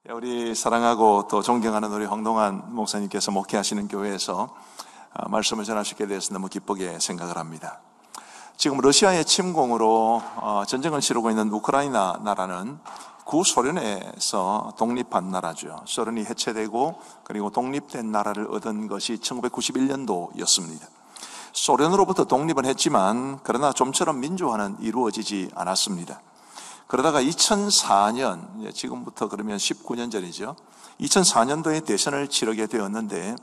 우리 사랑하고 또 존경하는 우리 황동환 목사님께서 목회하시는 교회에서 말씀을 전하시게 돼서 너무 기쁘게 생각을 합니다. 지금 러시아의 침공으로 전쟁을 치르고 있는 우크라이나 나라는 구소련에서 독립한 나라죠. 소련이 해체되고 그리고 독립된 나라를 얻은 것이 1991년도였습니다. 소련으로부터 독립은 했지만 그러나 좀처럼 민주화는 이루어지지 않았습니다. 그러다가 2004년, 지금부터 그러면 19년 전이죠. 2004년도에 대선을 치르게 되었는데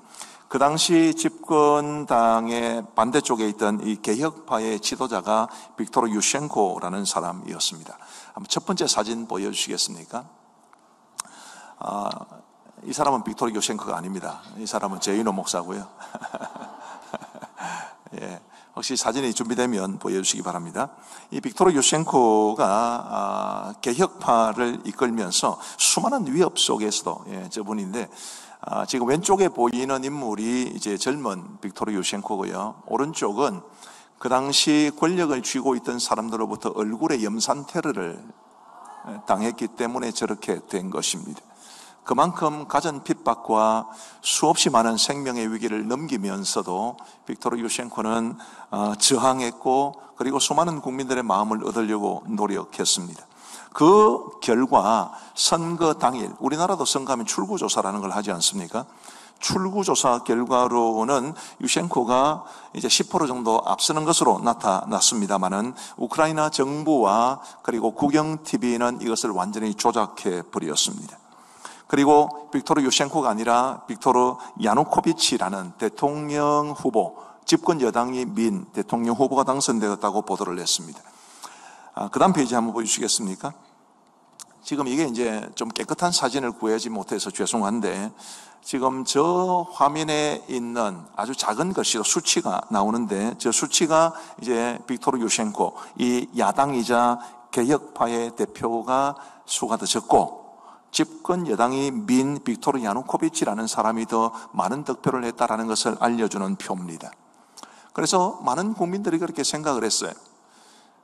그 당시 집권당의 반대쪽에 있던 이 개혁파의 지도자가 빅토르 유셴코라는 사람이었습니다. 한번 첫 번째 사진 보여주시겠습니까? 이 사람은 빅토르 유셴코가 아닙니다. 이 사람은 제이노 목사고요. 예. 혹시 사진이 준비되면 보여주시기 바랍니다. 이 빅토르 유셴코가 개혁파를 이끌면서 수많은 위협 속에서도 저분인데 지금 왼쪽에 보이는 인물이 이제 젊은 빅토르 유셴코고요. 오른쪽은 그 당시 권력을 쥐고 있던 사람들로부터 얼굴에 염산 테러를 당했기 때문에 저렇게 된 것입니다. 그만큼 갖은 핍박과 수없이 많은 생명의 위기를 넘기면서도 빅토르 유셴코는 저항했고 그리고 수많은 국민들의 마음을 얻으려고 노력했습니다. 그 결과 선거 당일, 우리나라도 선거하면 출구조사라는 걸 하지 않습니까? 출구조사 결과로는 유셴코가 이제 10% 정도 앞서는 것으로 나타났습니다만은 우크라이나 정부와 그리고 국영TV는 이것을 완전히 조작해 버렸습니다. 그리고 빅토르 유셴코가 아니라 빅토르 야누코비치라는 대통령 후보, 집권 여당이 민 대통령 후보가 당선되었다고 보도를 했습니다. 그 다음 페이지 한번 보여주시겠습니까? 지금 이게 이제 좀 깨끗한 사진을 구하지 못해서 죄송한데 지금 저 화면에 있는 아주 작은 글씨로 수치가 나오는데 저 수치가 이제 빅토르 유셴코, 이 야당이자 개혁파의 대표가 수가 더 적고 집권 여당이 민 빅토르 야누코비치라는 사람이 더 많은 득표를 했다라는 것을 알려주는 표입니다. 그래서 많은 국민들이 그렇게 생각을 했어요.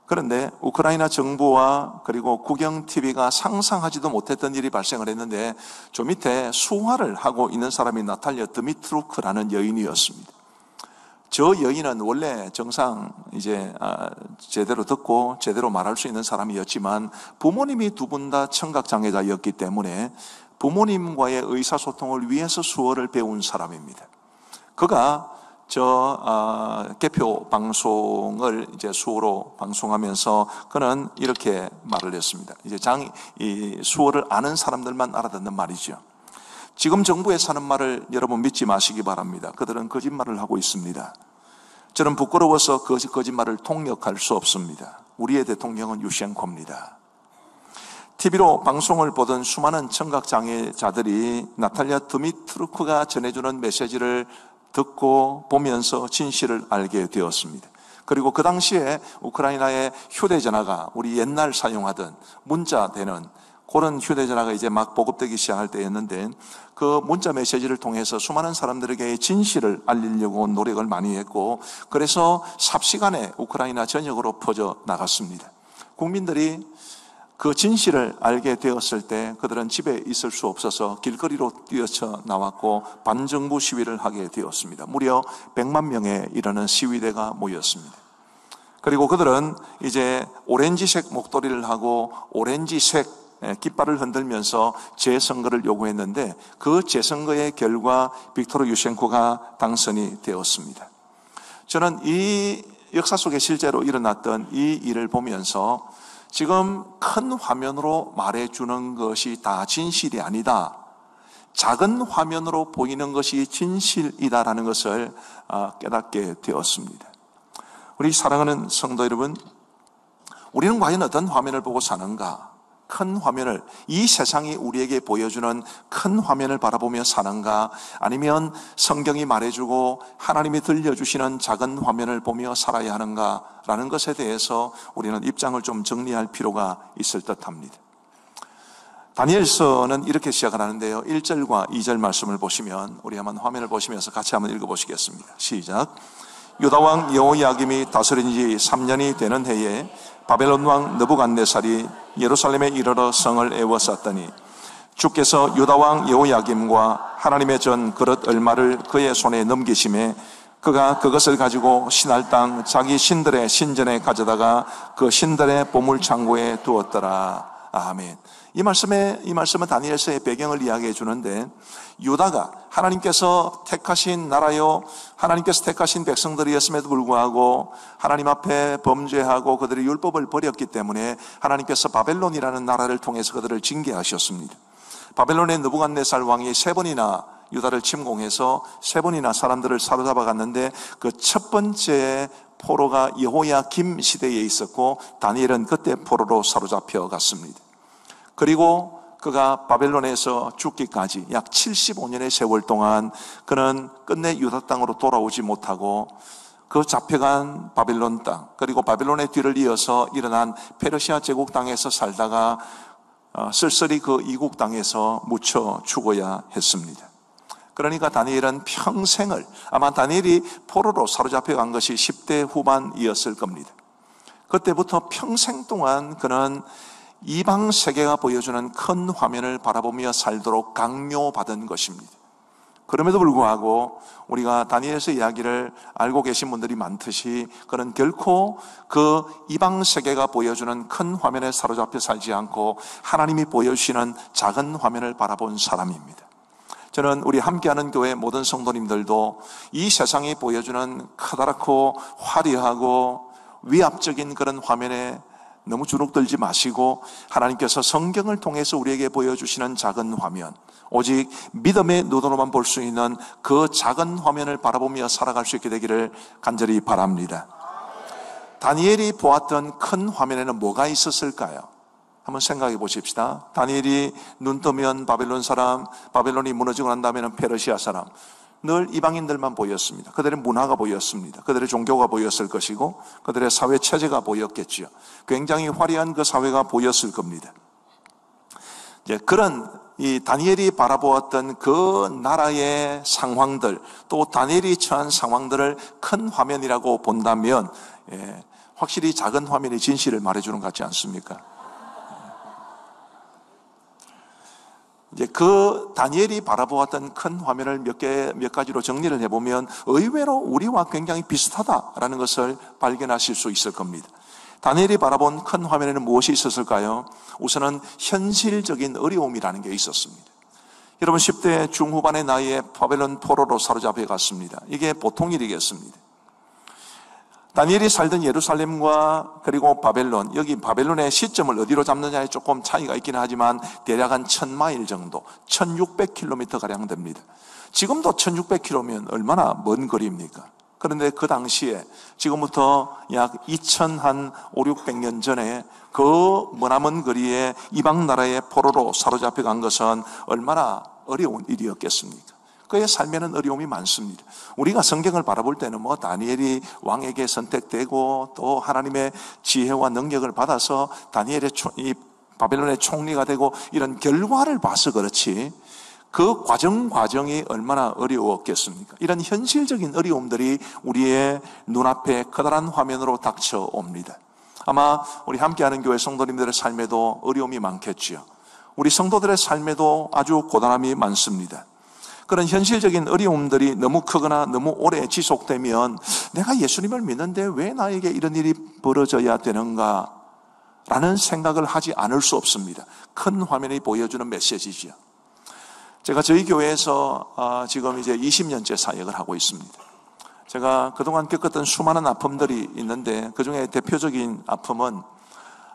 그런데 우크라이나 정부와 그리고 국영TV가 상상하지도 못했던 일이 발생을 했는데 저 밑에 수화를 하고 있는 사람이 나탈리아 드미트루크라는 여인이었습니다. 저 여인은 원래 정상 이제 제대로 듣고 제대로 말할 수 있는 사람이었지만 부모님이 두 분 다 청각장애자였기 때문에 부모님과의 의사소통을 위해서 수어를 배운 사람입니다. 그가 개표 방송을 이제 수어로 방송하면서 그는 이렇게 말을 했습니다. 이제 이 수어를 아는 사람들만 알아듣는 말이죠. 지금 정부에서 하는 말을 여러분 믿지 마시기 바랍니다. 그들은 거짓말을 하고 있습니다. 저는 부끄러워서 그 거짓말을 통역할 수 없습니다. 우리의 대통령은 유셴코입니다. TV로 방송을 보던 수많은 청각장애자들이 나탈리아 드미트루크가 전해주는 메시지를 듣고 보면서 진실을 알게 되었습니다. 그리고 그 당시에 우크라이나의 휴대전화가 우리 옛날 사용하던 문자되는 그런 휴대전화가 이제 막 보급되기 시작할 때였는데 그 문자 메시지를 통해서 수많은 사람들에게 진실을 알리려고 노력을 많이 했고 그래서 삽시간에 우크라이나 전역으로 퍼져 나갔습니다. 국민들이 그 진실을 알게 되었을 때 그들은 집에 있을 수 없어서 길거리로 뛰어쳐 나왔고 반정부 시위를 하게 되었습니다. 무려 100만 명에 이르는 시위대가 모였습니다. 그리고 그들은 이제 오렌지색 목도리를 하고 오렌지색 깃발을 흔들면서 재선거를 요구했는데 그 재선거의 결과 빅토르 유셴코가 당선이 되었습니다. 저는 이 역사 속에 실제로 일어났던 이 일을 보면서 지금 큰 화면으로 말해주는 것이 다 진실이 아니다. 작은 화면으로 보이는 것이 진실이다라는 것을 깨닫게 되었습니다. 우리 사랑하는 성도 여러분, 우리는 과연 어떤 화면을 보고 사는가? 큰 화면을, 이 세상이 우리에게 보여주는 큰 화면을 바라보며 사는가? 아니면 성경이 말해주고 하나님이 들려주시는 작은 화면을 보며 살아야 하는가? 라는 것에 대해서 우리는 입장을 좀 정리할 필요가 있을 듯 합니다. 다니엘서는 이렇게 시작을 하는데요. 1절과 2절 말씀을 보시면 우리 한번 화면을 보시면서 같이 한번 읽어보시겠습니다. 시작. 유다왕 여호야김이 다스린 지 3년이 되는 해에 바벨론 왕 느부갓네살이 예루살렘에 이르러 성을 에워쌌더니 주께서 유다 왕 여호야김과 하나님의 전 그릇 얼마를 그의 손에 넘기심에 그가 그것을 가지고 신할 땅 자기 신들의 신전에 가져다가 그 신들의 보물 창고에 두었더라. 아멘. 이 말씀은 다니엘서의 배경을 이야기해 주는데, 유다가 하나님께서 택하신 나라요, 하나님께서 택하신 백성들이었음에도 불구하고 하나님 앞에 범죄하고 그들의 율법을 버렸기 때문에 하나님께서 바벨론이라는 나라를 통해서 그들을 징계하셨습니다. 바벨론의 느부갓네살 왕이 3번이나 유다를 침공해서 3번이나 사람들을 사로잡아 갔는데, 그 첫 번째 포로가 여호야김 시대에 있었고 다니엘은 그때 포로로 사로잡혀 갔습니다. 그리고 그가 바벨론에서 죽기까지 약 75년의 세월 동안 그는 끝내 유다 땅으로 돌아오지 못하고 그 잡혀간 바벨론 땅, 그리고 바벨론의 뒤를 이어서 일어난 페르시아 제국 땅에서 살다가 쓸쓸히 그 이국 땅에서 묻혀 죽어야 했습니다. 그러니까 다니엘은 평생을, 아마 다니엘이 포로로 사로잡혀 간 것이 10대 후반이었을 겁니다. 그때부터 평생 동안 그는 이방 세계가 보여주는 큰 화면을 바라보며 살도록 강요받은 것입니다. 그럼에도 불구하고 우리가 다니엘서 이야기를 알고 계신 분들이 많듯이 그는 결코 그 이방 세계가 보여주는 큰 화면에 사로잡혀 살지 않고 하나님이 보여주시는 작은 화면을 바라본 사람입니다. 저는 우리 함께하는 교회 모든 성도님들도 이 세상이 보여주는 커다랗고 화려하고 위압적인 그런 화면에 너무 주눅들지 마시고 하나님께서 성경을 통해서 우리에게 보여주시는 작은 화면, 오직 믿음의 눈으로만 볼 수 있는 그 작은 화면을 바라보며 살아갈 수 있게 되기를 간절히 바랍니다. 다니엘이 보았던 큰 화면에는 뭐가 있었을까요? 한번 생각해 보십시다. 다니엘이 눈 뜨면 바벨론 사람, 바벨론이 무너지고 난 다음에는 페르시아 사람, 늘 이방인들만 보였습니다. 그들의 문화가 보였습니다. 그들의 종교가 보였을 것이고 그들의 사회 체제가 보였겠죠. 굉장히 화려한 그 사회가 보였을 겁니다. 이제 그런 이 다니엘이 바라보았던 그 나라의 상황들, 또 다니엘이 처한 상황들을 큰 화면이라고 본다면 확실히 작은 화면이 진실을 말해주는 것 같지 않습니까? 이제 그 다니엘이 바라보았던 큰 화면을 몇 가지로 정리를 해보면 의외로 우리와 굉장히 비슷하다라는 것을 발견하실 수 있을 겁니다. 다니엘이 바라본 큰 화면에는 무엇이 있었을까요? 우선은 현실적인 어려움이라는 게 있었습니다. 여러분 10대 중후반의 나이에 바벨론 포로로 사로잡혀 갔습니다. 이게 보통 일이겠습니다. 다니엘이 살던 예루살렘과 그리고 바벨론, 여기 바벨론의 시점을 어디로 잡느냐에 조금 차이가 있기는 하지만 대략 한 1000마일 정도, 1600km가량 됩니다. 지금도 1600km면 얼마나 먼 거리입니까? 그런데 그 당시에 지금부터 약 2500~600년 전에 그 머나먼 거리에 이방 나라의 포로로 사로잡혀 간 것은 얼마나 어려운 일이었겠습니까? 그의 삶에는 어려움이 많습니다. 우리가 성경을 바라볼 때는 다니엘이 왕에게 선택되고 또 하나님의 지혜와 능력을 받아서 다니엘의 이 바벨론의 총리가 되고 이런 결과를 봐서 그렇지 그 과정이 얼마나 어려웠겠습니까? 이런 현실적인 어려움들이 우리의 눈앞에 커다란 화면으로 닥쳐옵니다. 아마 우리 함께하는 교회 성도님들의 삶에도 어려움이 많겠지요. 우리 성도들의 삶에도 아주 고단함이 많습니다. 그런 현실적인 어려움들이 너무 크거나 너무 오래 지속되면 내가 예수님을 믿는데 왜 나에게 이런 일이 벌어져야 되는가 라는 생각을 하지 않을 수 없습니다. 큰 화면이 보여주는 메시지죠. 제가 저희 교회에서 지금 이제 20년째 사역을 하고 있습니다. 제가 그동안 겪었던 수많은 아픔들이 있는데 그중에 대표적인 아픔은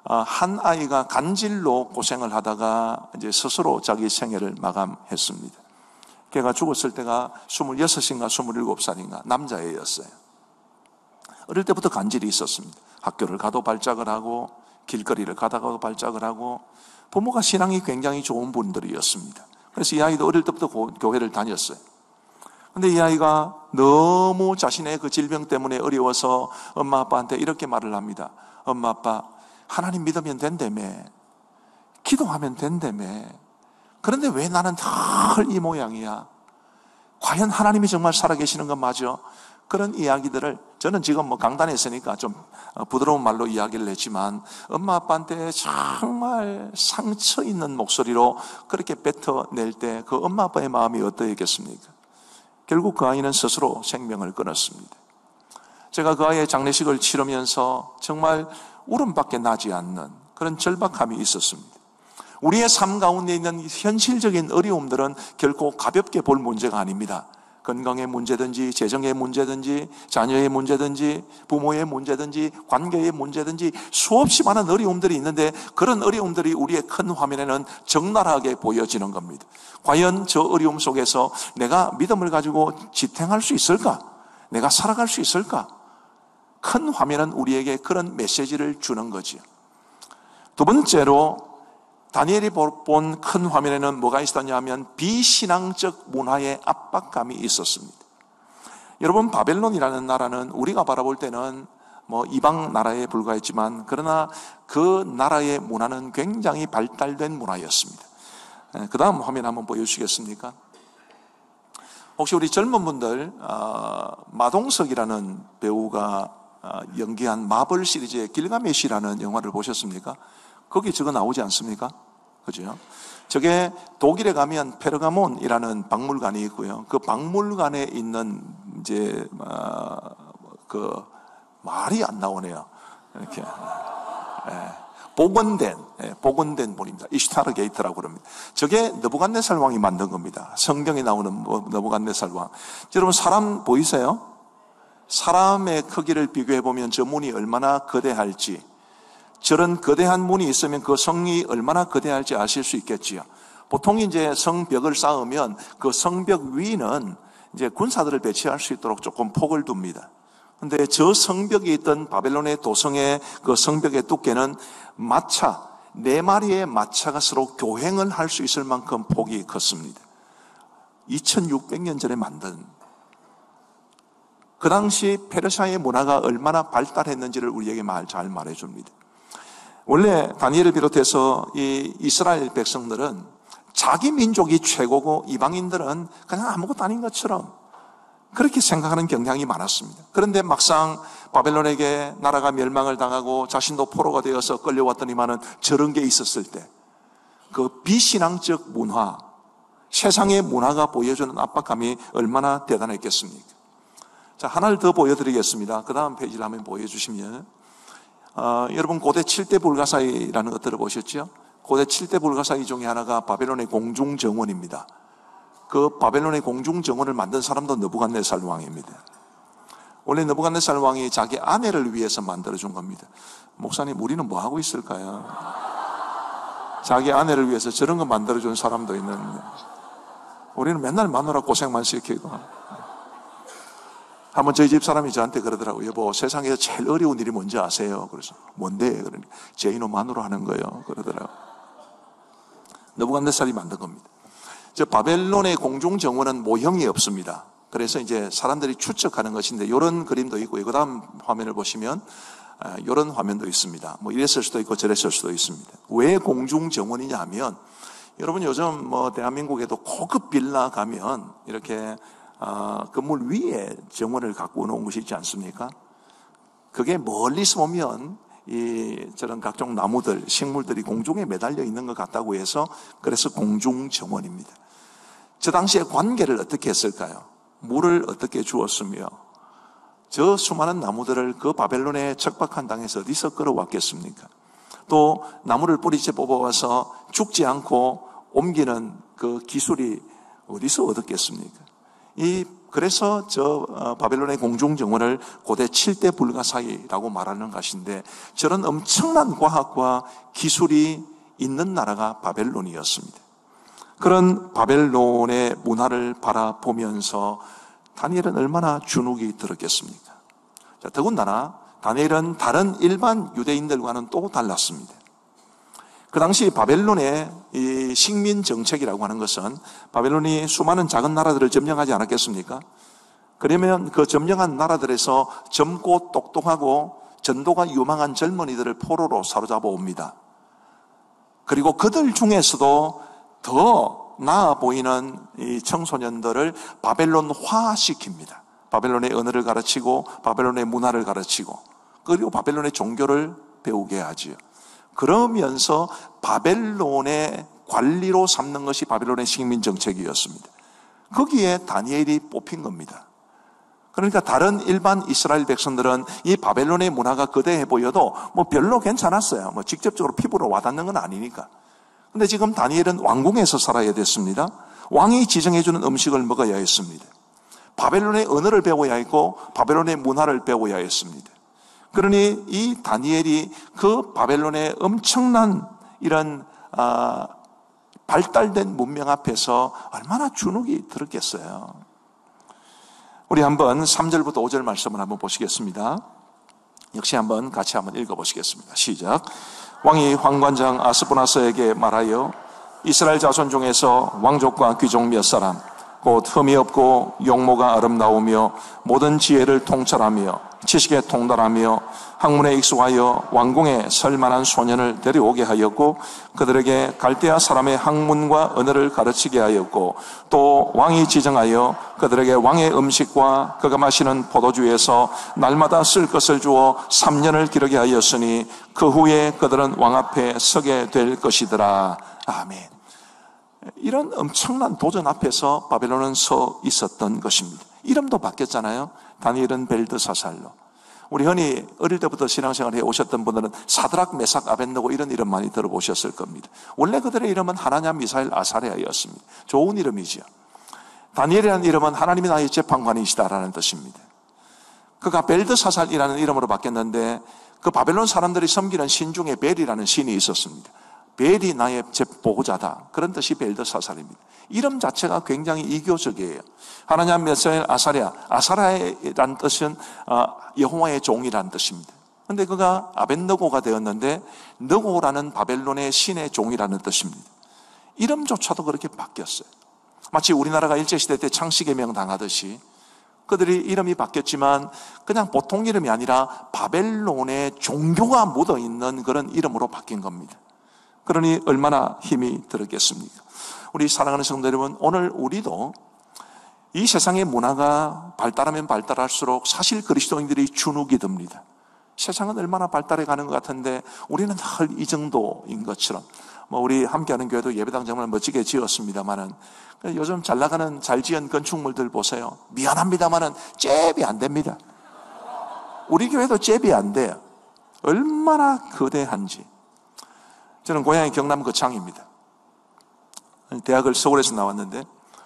한 아이가 간질로 고생을 하다가 이제 스스로 자기 생애를 마감했습니다. 걔가 죽었을 때가 26인가 27살인가 남자애였어요. 어릴 때부터 간질이 있었습니다. 학교를 가도 발작을 하고 길거리를 가다가도 발작을 하고 부모가 신앙이 굉장히 좋은 분들이었습니다. 그래서 이 아이도 어릴 때부터 교회를 다녔어요. 그런데 이 아이가 너무 자신의 그 질병 때문에 어려워서 엄마 아빠한테 이렇게 말을 합니다. 엄마 아빠 하나님 믿으면 된다며, 기도하면 된다며, 그런데 왜 나는 늘 이 모양이야? 과연 하나님이 정말 살아계시는 건 맞아? 그런 이야기들을 저는 지금 뭐 강단에 있으니까 좀 부드러운 말로 이야기를 했지만 엄마 아빠한테 정말 상처 있는 목소리로 그렇게 뱉어낼 때 그 엄마 아빠의 마음이 어떠했겠습니까? 결국 그 아이는 스스로 생명을 끊었습니다. 제가 그 아이의 장례식을 치르면서 정말 울음밖에 나지 않는 그런 절박함이 있었습니다. 우리의 삶 가운데 있는 현실적인 어려움들은 결코 가볍게 볼 문제가 아닙니다. 건강의 문제든지 재정의 문제든지 자녀의 문제든지 부모의 문제든지 관계의 문제든지 수없이 많은 어려움들이 있는데 그런 어려움들이 우리의 큰 화면에는 적나라하게 보여지는 겁니다. 과연 저 어려움 속에서 내가 믿음을 가지고 지탱할 수 있을까? 내가 살아갈 수 있을까? 큰 화면은 우리에게 그런 메시지를 주는 거지요. 두 번째로 다니엘이 본 큰 화면에는 뭐가 있었냐 하면 비신앙적 문화의 압박감이 있었습니다. 여러분, 바벨론이라는 나라는 우리가 바라볼 때는 뭐 이방 나라에 불과했지만 그러나 그 나라의 문화는 굉장히 발달된 문화였습니다. 그 다음 화면 한번 보여주시겠습니까? 혹시 우리 젊은 분들 마동석이라는 배우가 연기한 마블 시리즈의 길가메시라는 영화를 보셨습니까? 거기 저거 나오지 않습니까? 그죠? 저게 독일에 가면 페르가몬이라는 박물관이 있고요. 그 박물관에 있는 이제 그 말이 안 나오네요. 이렇게 복원된 문입니다. 이슈타르 게이트라고 그럽니다. 저게 느부갓네살 왕이 만든 겁니다. 성경에 나오는 느부갓네살 왕. 여러분, 사람 보이세요? 사람의 크기를 비교해 보면 저 문이 얼마나 거대할지, 저런 거대한 문이 있으면 그 성이 얼마나 거대할지 아실 수 있겠지요. 보통 이제 성벽을 쌓으면 그 성벽 위는 이제 군사들을 배치할 수 있도록 조금 폭을 둡니다. 근데 저 성벽에 있던 바벨론의 도성의 그 성벽의 두께는 마차, 4마리의 마차가 서로 교행을 할 수 있을 만큼 폭이 컸습니다. 2600년 전에 만든, 그 당시 페르시아의 문화가 얼마나 발달했는지를 우리에게 잘 말해줍니다. 원래 다니엘을 비롯해서 이 이스라엘 백성들은 자기 민족이 최고고 이방인들은 그냥 아무것도 아닌 것처럼 그렇게 생각하는 경향이 많았습니다. 그런데 막상 바벨론에게 나라가 멸망을 당하고 자신도 포로가 되어서 끌려왔더니만은 저런 게 있었을 때 그 비신앙적 문화, 세상의 문화가 보여주는 압박감이 얼마나 대단했겠습니까? 자, 하나를 더 보여드리겠습니다. 그 다음 페이지를 한번 보여주시면 여러분, 고대 7대 불가사의라는 것 들어보셨죠? 고대 7대 불가사의 중에 하나가 바벨론의 공중정원입니다. 그 바벨론의 공중정원을 만든 사람도 느부갓네살 왕입니다. 원래 느부갓네살 왕이 자기 아내를 위해서 만들어준 겁니다. 목사님, 우리는 뭐 하고 있을까요? 자기 아내를 위해서 저런 거 만들어준 사람도 있는데 우리는 맨날 마누라 고생만 시키고. 한번 저희 집 사람이 저한테 그러더라고요. 여보, 세상에서 제일 어려운 일이 뭔지 아세요? 그래서 뭔데? 그러니까 제 이놈 마누라 하는 거예요. 그러더라고요. 느부갓네살이 만든 겁니다. 저 바벨론의 공중정원은 모형이 없습니다. 그래서 이제 사람들이 추측하는 것인데 이런 그림도 있고요. 그 다음 화면을 보시면 이런 화면도 있습니다. 뭐 이랬을 수도 있고 저랬을 수도 있습니다. 왜 공중정원이냐 하면 여러분, 요즘 뭐 대한민국에도 고급 빌라 가면 이렇게 건물 위에 정원을 갖고 놓은 것이 있지 않습니까? 그게 멀리서 보면 저런 각종 나무들, 식물들이 공중에 매달려 있는 것 같다고 해서 그래서 공중정원입니다. 저 당시에 관계를 어떻게 했을까요? 물을 어떻게 주었으며 저 수많은 나무들을 그 바벨론의 척박한 땅에서 어디서 끌어왔겠습니까? 또 나무를 뿌리째 뽑아와서 죽지 않고 옮기는 그 기술이 어디서 얻었겠습니까? 그래서 저 바벨론의 공중정원을 고대 7대 불가사의라고 말하는 것인데 저런 엄청난 과학과 기술이 있는 나라가 바벨론이었습니다. 그런 바벨론의 문화를 바라보면서 다니엘은 얼마나 주눅이 들었겠습니까? 자, 더군다나 다니엘은 다른 일반 유대인들과는 또 달랐습니다. 그 당시 바벨론의 이 식민 정책이라고 하는 것은 바벨론이 수많은 작은 나라들을 점령하지 않았겠습니까? 그러면 그 점령한 나라들에서 젊고 똑똑하고 전도가 유망한 젊은이들을 포로로 사로잡아 옵니다. 그리고 그들 중에서도 더 나아 보이는 이 청소년들을 바벨론화 시킵니다. 바벨론의 언어를 가르치고 바벨론의 문화를 가르치고 그리고 바벨론의 종교를 배우게 하지요. 그러면서 바벨론의 관리로 삼는 것이 바벨론의 식민 정책이었습니다. 거기에 다니엘이 뽑힌 겁니다. 그러니까 다른 일반 이스라엘 백성들은 이 바벨론의 문화가 거대해 보여도 뭐 별로 괜찮았어요. 뭐 직접적으로 피부로 와닿는 건 아니니까. 근데 지금 다니엘은 왕궁에서 살아야 됐습니다. 왕이 지정해주는 음식을 먹어야 했습니다. 바벨론의 언어를 배워야 했고 바벨론의 문화를 배워야 했습니다. 그러니 이 다니엘이 그 바벨론의 엄청난 이런 발달된 문명 앞에서 얼마나 주눅이 들었겠어요. 우리 한번 3절부터 5절 말씀을 한번 보시겠습니다. 역시 한번 같이 한번 읽어보시겠습니다. 시작. 왕이 황관장 아스보나스에게 말하여 이스라엘 자손 중에서 왕족과 귀족 몇 사람 곧 흠이 없고 용모가 아름다우며 모든 지혜를 통찰하며 지식에 통달하며 학문에 익숙하여 왕궁에 설 만한 소년을 데려오게 하였고 그들에게 갈대아 사람의 학문과 언어를 가르치게 하였고 또 왕이 지정하여 그들에게 왕의 음식과 그가 마시는 포도주에서 날마다 쓸 것을 주어 3년을 기르게 하였으니 그 후에 그들은 왕 앞에 서게 될 것이더라. 아멘. 이런 엄청난 도전 앞에서 바벨론은 서 있었던 것입니다. 이름도 바뀌었잖아요. 다니엘은 벨드사살로. 우리 흔히 어릴 때부터 신앙생활을 해오셨던 분들은 사드락, 메삭, 아벳느고 이런 이름 많이 들어보셨을 겁니다. 원래 그들의 이름은 하나냐, 미사엘, 아사랴였습니다. 좋은 이름이죠. 다니엘이라는 이름은 하나님이 나의 재판관이시다라는 뜻입니다. 그가 벨드사살이라는 이름으로 바뀌었는데 그 바벨론 사람들이 섬기는 신 중에 벨이라는 신이 있었습니다. 벨이 나의 보호자다. 그런 뜻이 벨드사살입니다. 이름 자체가 굉장히 이교적이에요. 하나냐, 미사엘, 아사랴. 아사랴라는 뜻은 여호와의 종이라는 뜻입니다. 그런데 그가 아벳느고가 되었는데 느고라는 바벨론의 신의 종이라는 뜻입니다. 이름조차도 그렇게 바뀌었어요. 마치 우리나라가 일제시대 때 창씨개명 당하듯이 그들이 이름이 바뀌었지만 그냥 보통 이름이 아니라 바벨론의 종교가 묻어있는 그런 이름으로 바뀐 겁니다. 그러니 얼마나 힘이 들었겠습니까? 우리 사랑하는 성도 여러분, 오늘 우리도 이 세상의 문화가 발달하면 발달할수록 사실 그리스도인들이 주눅이 듭니다. 세상은 얼마나 발달해 가는 것 같은데 우리는 늘 이 정도인 것처럼 우리 함께하는 교회도 예배당 정말 멋지게 지었습니다만은 요즘 잘 나가는 잘 지은 건축물들 보세요. 미안합니다만은 잽이 안 됩니다. 우리 교회도 잽이 안 돼요. 얼마나 거대한지. 저는 고향이 경남 거창입니다. 대학을 서울에서 나왔는데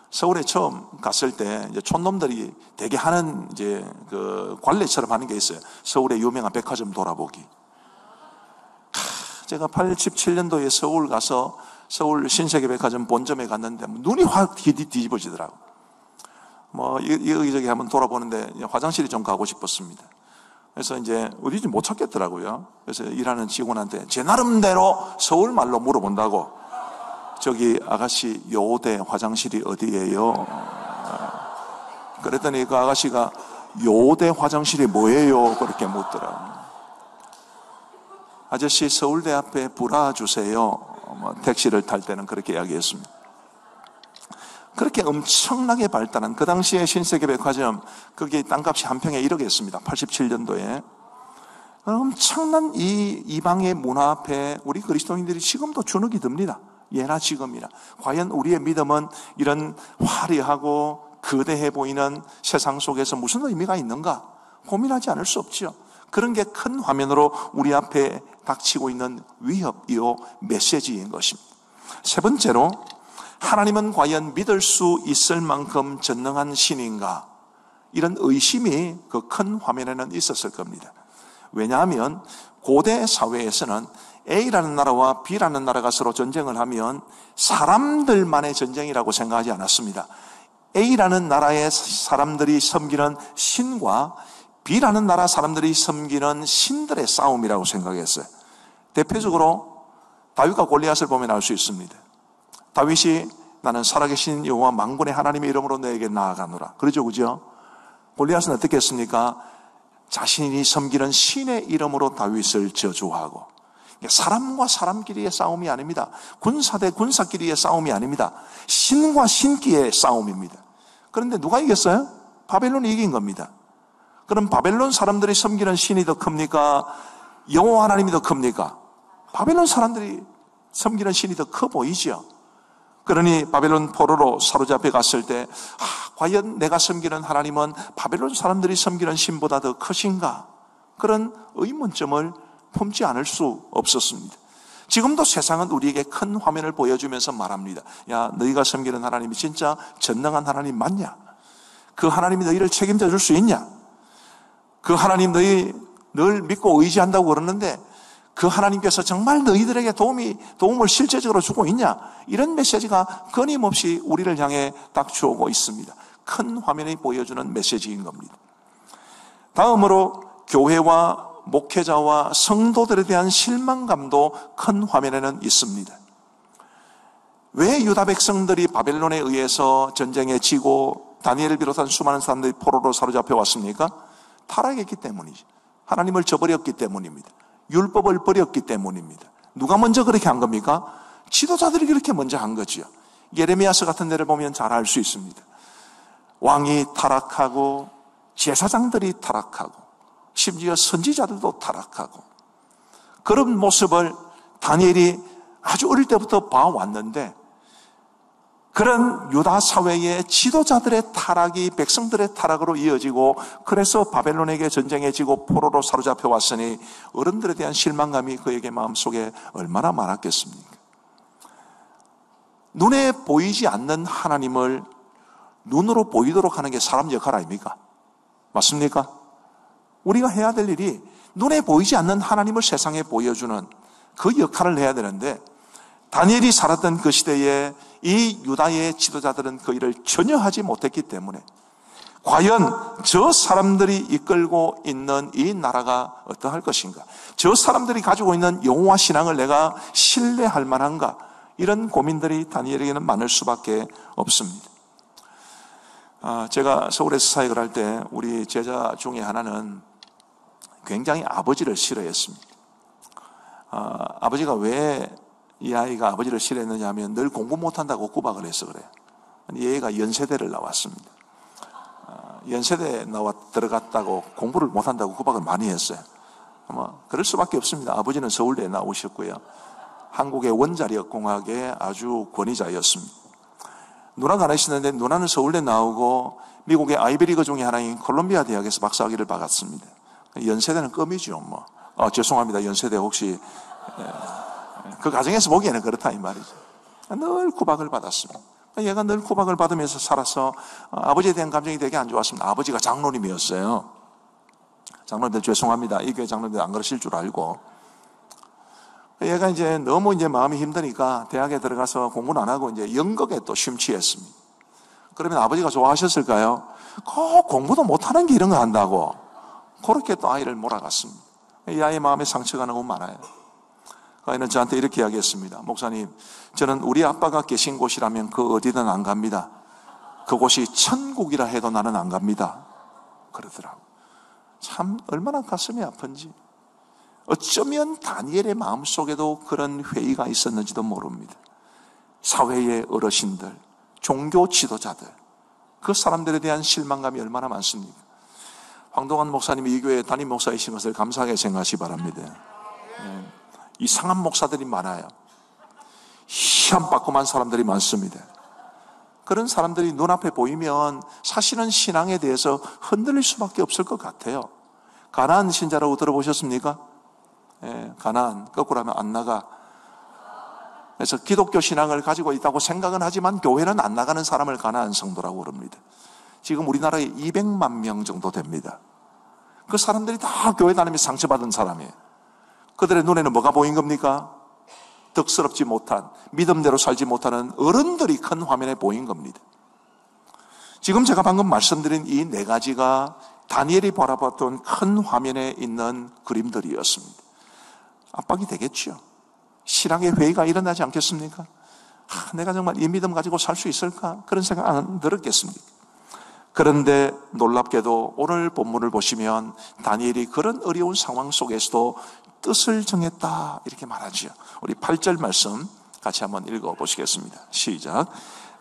서울에 처음 갔을 때 이제 촌놈들이 되게 하는 이제 그 관례처럼 하는 게 있어요. 서울의 유명한 백화점 돌아보기. 제가 87년도에 서울 가서 서울 신세계백화점 본점에 갔는데 눈이 확 뒤집어지더라고. 여기저기 한번 돌아보는데 화장실이 좀 가고 싶었습니다. 그래서 이제 어디지 못 찾겠더라고요. 그래서 일하는 직원한테 제 나름대로 서울말로 물어본다고. 저기 아가씨 요대 화장실이 어디예요? 그랬더니 그 아가씨가 요대 화장실이 뭐예요? 그렇게 묻더라고요. 아저씨 서울대 앞에 불어주세요. 택시를 탈 때는 그렇게 이야기했습니다. 그렇게 엄청나게 발달한 그 당시에 신세계백화점 거기 땅값이 한 평에 1억이었습니다. 87년도에. 엄청난 이 이방의 문화 앞에 우리 그리스도인들이 지금도 주눅이 듭니다. 예나 지금이나. 과연 우리의 믿음은 이런 화려하고 거대해 보이는 세상 속에서 무슨 의미가 있는가? 고민하지 않을 수 없죠. 그런 게 큰 화면으로 우리 앞에 닥치고 있는 위협이요 메시지인 것입니다. 세 번째로 하나님은 과연 믿을 수 있을 만큼 전능한 신인가? 이런 의심이 그 큰 화면에는 있었을 겁니다. 왜냐하면 고대 사회에서는 A라는 나라와 B라는 나라가 서로 전쟁을 하면 사람들만의 전쟁이라고 생각하지 않았습니다. A라는 나라의 사람들이 섬기는 신과 B라는 나라 사람들이 섬기는 신들의 싸움이라고 생각했어요. 대표적으로 다윗과 골리앗을 보면 알 수 있습니다. 다윗이 나는 살아계신 여호와 만군의 하나님의 이름으로 너에게 나아가노라. 그러죠, 그죠? 골리앗은 어떻게 했습니까? 자신이 섬기는 신의 이름으로 다윗을 저주하고. 사람과 사람끼리의 싸움이 아닙니다. 군사 대 군사끼리의 싸움이 아닙니다. 신과 신끼리의 싸움입니다. 그런데 누가 이겼어요? 바벨론이 이긴 겁니다. 그럼 바벨론 사람들이 섬기는 신이 더 큽니까? 여호와 하나님이 더 큽니까? 바벨론 사람들이 섬기는 신이 더 커 보이죠. 그러니 바벨론 포로로 사로잡혀 갔을 때 과연 내가 섬기는 하나님은 바벨론 사람들이 섬기는 신보다 더 크신가? 그런 의문점을 품지 않을 수 없었습니다. 지금도 세상은 우리에게 큰 화면을 보여주면서 말합니다. 야, 너희가 섬기는 하나님이 진짜 전능한 하나님 맞냐? 그 하나님이 너희를 책임져 줄 수 있냐? 그 하나님 너희 늘 믿고 의지한다고 그러는데 그 하나님께서 정말 너희들에게 도움을 실제적으로 주고 있냐? 이런 메시지가 끊임없이 우리를 향해 딱 주오고 있습니다. 큰 화면이 보여주는 메시지인 겁니다. 다음으로 교회와 목회자와 성도들에 대한 실망감도 큰 화면에는 있습니다. 왜 유다 백성들이 바벨론에 의해서 전쟁에 지고 다니엘을 비롯한 수많은 사람들이 포로로 사로잡혀 왔습니까? 타락했기 때문이죠. 하나님을 저버렸기 때문입니다. 율법을 버렸기 때문입니다. 누가 먼저 그렇게 한 겁니까? 지도자들이 그렇게 먼저 한 거죠. 예레미야서 같은 데를 보면 잘 알 수 있습니다. 왕이 타락하고 제사장들이 타락하고 심지어 선지자들도 타락하고 그런 모습을 다니엘이 아주 어릴 때부터 봐왔는데 그런 유다 사회의 지도자들의 타락이 백성들의 타락으로 이어지고 그래서 바벨론에게 전쟁에 지고 포로로 사로잡혀 왔으니 어른들에 대한 실망감이 그에게 마음속에 얼마나 많았겠습니까? 눈에 보이지 않는 하나님을 눈으로 보이도록 하는 게 사람 역할 아닙니까? 맞습니까? 우리가 해야 될 일이 눈에 보이지 않는 하나님을 세상에 보여주는 그 역할을 해야 되는데 다니엘이 살았던 그 시대에 이 유다의 지도자들은 그 일을 전혀 하지 못했기 때문에 과연 저 사람들이 이끌고 있는 이 나라가 어떠할 것인가? 저 사람들이 가지고 있는 여호와 신앙을 내가 신뢰할 만한가? 이런 고민들이 다니엘에게는 많을 수밖에 없습니다. 제가 서울에서 사역을 할 때 우리 제자 중에 하나는 굉장히 아버지를 싫어했습니다. 아버지가 왜 이 아이가 아버지를 싫어했느냐 하면 늘 공부 못한다고 구박을 해서 그래요. 얘가 연세대를 나왔습니다. 연세대 들어갔다고 공부를 못한다고 구박을 많이 했어요. 아마 그럴 수밖에 없습니다. 아버지는 서울대에 나오셨고요. 한국의 원자력공학의 아주 권위자였습니다. 누나가 하나 있었는데 누나는 서울대 나오고 미국의 아이비리그 중에 하나인 콜롬비아 대학에서 박사학위를 받았습니다. 연세대는 껌이죠. 죄송합니다. 연세대 혹시 그 가정에서 보기에는 그렇다 이 말이죠. 늘 구박을 받았습니다. 얘가 늘 구박을 받으면서 살아서 아버지에 대한 감정이 되게 안 좋았습니다. 아버지가 장로님이었어요. 장로님들 죄송합니다. 이 교회 장로님들 안 그러실 줄 알고. 얘가 이제 너무 마음이 힘드니까 대학에 들어가서 공부는 안 하고 이제 연극에 또 심취했습니다. 그러면 아버지가 좋아하셨을까요? 공부도 못하는 게 이런 거 한다고. 그렇게 또 아이를 몰아갔습니다. 이 아이의 마음에 상처가 너무 많아요. 아이는 저한테 이렇게 이야기했습니다. 목사님, 저는 우리 아빠가 계신 곳이라면 그 어디든 안 갑니다. 그곳이 천국이라 해도 나는 안 갑니다. 그러더라고. 참 얼마나 가슴이 아픈지. 어쩌면 다니엘의 마음속에도 그런 회의가 있었는지도 모릅니다. 사회의 어르신들, 종교 지도자들, 그 사람들에 대한 실망감이 얼마나 많습니까? 황동환 목사님이 이 교회 담임 목사이신 것을 감사하게 생각하시 바랍니다. 이상한 목사들이 많아요. 희한바꿈한 사람들이 많습니다. 그런 사람들이 눈앞에 보이면 사실은 신앙에 대해서 흔들릴 수밖에 없을 것 같아요. 가나안 신자라고 들어보셨습니까? 가나안, 거꾸로 하면 안 나가. 그래서 기독교 신앙을 가지고 있다고 생각은 하지만 교회는 안 나가는 사람을 가나안 성도라고 그럽니다. 지금 우리나라에 200만 명 정도 됩니다. 그 사람들이 다 교회 다니면서 상처받은 사람이에요. 그들의 눈에는 뭐가 보인 겁니까? 덕스럽지 못한, 믿음대로 살지 못하는 어른들이 큰 화면에 보인 겁니다. 지금 제가 방금 말씀드린 이 네 가지가 다니엘이 바라봤던 큰 화면에 있는 그림들이었습니다. 압박이 되겠죠. 신앙의 회의가 일어나지 않겠습니까? 내가 정말 이 믿음 가지고 살 수 있을까? 그런 생각 안 들었겠습니까? 그런데 놀랍게도 오늘 본문을 보시면 다니엘이 그런 어려운 상황 속에서도 뜻을 정했다 이렇게 말하죠. 우리 8절 말씀 같이 한번 읽어보시겠습니다. 시작.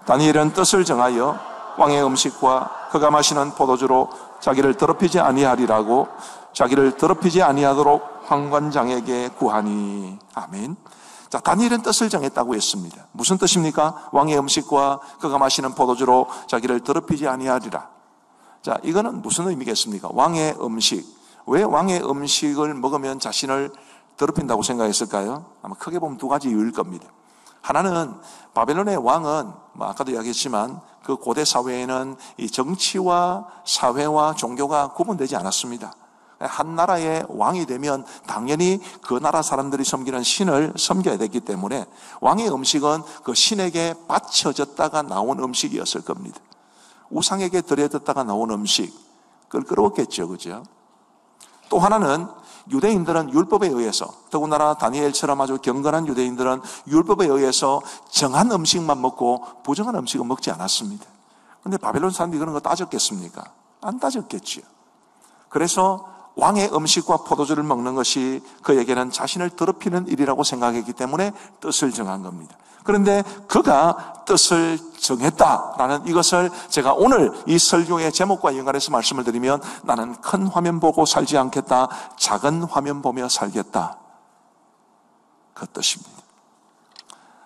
다니엘은 뜻을 정하여 왕의 음식과 그가 마시는 포도주로 자기를 더럽히지 아니하리라고 자기를 더럽히지 아니하도록 황관장에게 구하니. 아멘. 자, 다니엘은 뜻을 정했다고 했습니다. 무슨 뜻입니까? 왕의 음식과 그가 마시는 포도주로 자기를 더럽히지 아니하리라. 자, 이거는 무슨 의미겠습니까? 왕의 음식. 왜 왕의 음식을 먹으면 자신을 더럽힌다고 생각했을까요? 아마 크게 보면 두 가지 이유일 겁니다. 하나는 바벨론의 왕은 아까도 이야기했지만 그 고대 사회에는 이 정치와 사회와 종교가 구분되지 않았습니다. 한 나라의 왕이 되면 당연히 그 나라 사람들이 섬기는 신을 섬겨야 되기 때문에 왕의 음식은 그 신에게 바쳐졌다가 나온 음식이었을 겁니다. 우상에게 드려졌다가 나온 음식, 껄끄러웠겠죠, 그죠? 또 하나는 유대인들은 율법에 의해서, 더군다나 다니엘처럼 아주 경건한 유대인들은 율법에 의해서 정한 음식만 먹고 부정한 음식은 먹지 않았습니다. 그런데 바벨론 사람들이 그런 거 따졌겠습니까? 안 따졌겠지요. 그래서 왕의 음식과 포도주를 먹는 것이 그에게는 자신을 더럽히는 일이라고 생각했기 때문에 뜻을 정한 겁니다. 그런데 그가 뜻을 정했다라는 이것을 제가 오늘 이 설교의 제목과 연관해서 말씀을 드리면 나는 큰 화면 보고 살지 않겠다, 작은 화면 보며 살겠다, 그 뜻입니다.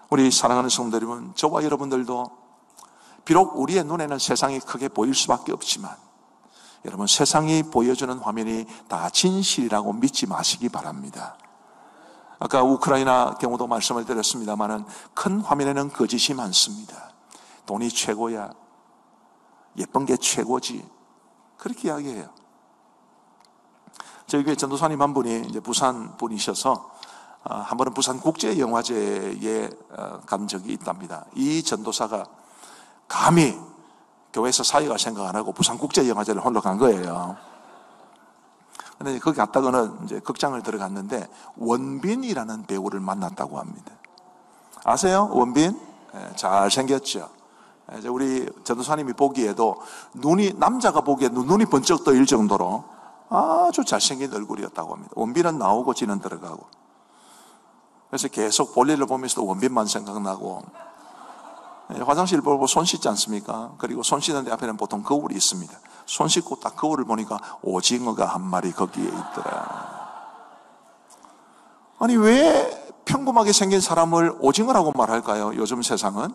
우리 사랑하는 성도 여러분, 저와 여러분들도 비록 우리의 눈에는 세상이 크게 보일 수밖에 없지만 여러분, 세상이 보여주는 화면이 다 진실이라고 믿지 마시기 바랍니다. 아까 우크라이나 경우도 말씀을 드렸습니다마는 큰 화면에는 거짓이 많습니다. 돈이 최고야, 예쁜 게 최고지, 그렇게 이야기해요. 저희 교회 전도사님 한 분이 이제 부산 분이셔서 한 번은 부산 국제영화제에 간 적이 있답니다. 이 전도사가 감히 교회에서 사회가 생각 안 하고 부산 국제영화제를 홀로 간 거예요. 근데 거기 갔다가는 이제 극장을 들어갔는데 원빈이라는 배우를 만났다고 합니다. 아세요? 원빈? 잘생겼죠. 이제 우리 전도사님이 보기에도 남자가 보기에도 눈이 번쩍 떠일 정도로 아주 잘생긴 얼굴이었다고 합니다. 원빈은 나오고 지는 들어가고. 그래서 계속 볼일을 보면서도 원빈만 생각나고, 화장실 보고 손 씻지 않습니까? 그리고 손 씻는 데 앞에는 보통 거울이 있습니다. 손 씻고 딱 거울을 보니까 오징어가 한 마리 거기에 있더라. 아니, 왜 평범하게 생긴 사람을 오징어라고 말할까요? 요즘 세상은.